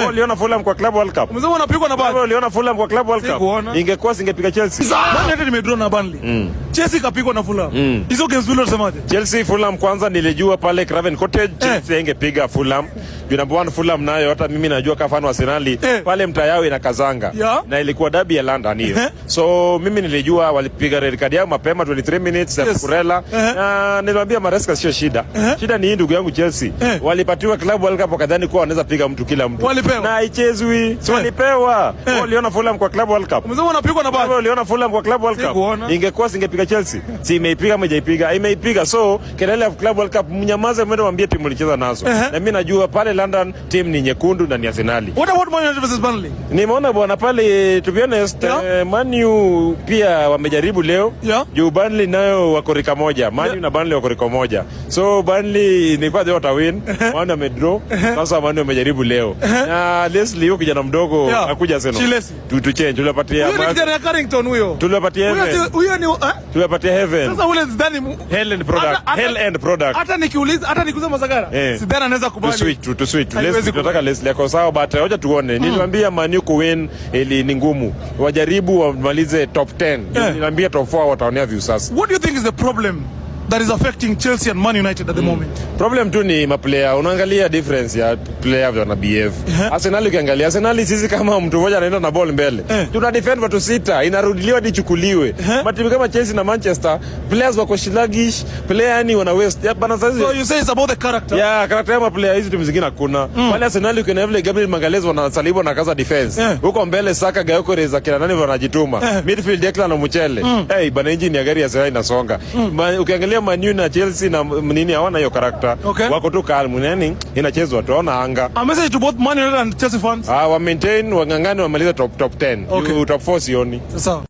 Uliona Fulham kwa Club World Cup? Umesema wanapigwa na Burnley. Uliona Fulham kwa Club World Cup? Ingekuwa singepiga Chelsea. Man United imedraw na Burnley. Chelsea kapigwa na Fulham. Hizo games vile unasemaje? Chelsea Fulham kwanza nilijua pale Craven Cottage Chelsea ingepiga Fulham. Number 1 Fulham nayo hata mimi najua kafano Arsenal pale mtaa yao inakazanga. Na ilikuwa derby ya London hiyo. So mimi nilijua walipiga red card yao mapema 23 minutes ya Kurela. Na niliwaambia Maresca sio shida. Shida ni hii ndugu yangu Chelsea. Walipatiwa Club World Cup wakadhani kuwa wanaweza piga mtu kila mtu. Na haichezwi. So walipewa. Uliona Fulham kwa Club World Cup? Umesema wanapigwa na Burnley. Uliona Fulham kwa Club World Cup? Ingekuwa singepiga Chelsea. Si imeipiga ama hajaipiga? Imeipiga. So kelele ya Club World Cup mnyamaze mwende waambie timu mlicheza nazo. Na mimi najua pale London team ni nyekundu na ni Arsenal. What about Man United versus Burnley? Nimeona bwana pale to be honest Man U pia wamejaribu leo. Juu Burnley nayo wako rika moja. Man U na Burnley wako rika moja. So Burnley ni kwa wata win. Man wamedraw. Sasa Man U wamejaribu leo. Na Leslie huyo kijana mdogo akuja Arsenal. Tu change tulipatia huyo kijana Carrington huyo. Tulipatia huyo ni tulipatia Heaven. Sasa ule Zidane Hell end product. Hata nikuuliza Mazagara. Zidane anaweza kubali. To switch. Leslie tunataka Leslie yako sawa but hoja tuone. Niliwaambia Man U kuwin ili ni ngumu. Wajaribu wamalize top 10. Niliwaambia top 4 wataonea view sasa. What do you think is the problem that is affecting Chelsea and Man United at the moment? Problem tu ni maplayer. Unaangalia difference ya player vya na behave. Arsenal ukiangalia Arsenal sisi kama mtu mmoja anaenda na ball mbele. Tuna defend watu 6, inarudiliwa hadi chukuliwe. Matimu kama Chelsea na Manchester, players wako sluggish, player yani wana waste. Bana sasa. So you say it's about the character? Yeah, character ya player hizi timu zingine hakuna. Wale Arsenal ukiona vile Gabriel Magalhaes wanasalibu na kaza defense. Huko mbele Saka Gyökeres kina nani wanajituma. Midfield Declan na Muchele. Bana engine ya gari ya Arsenal inasonga. Ukiangalia Man U na Chelsea na nini hawana hiyo character. Wako tu calm nani inachezwa tuona anga. A message to both Man United and Chelsea fans. Wa maintain wangangani wamaliza top 10. Top 4 sioni. Sawa.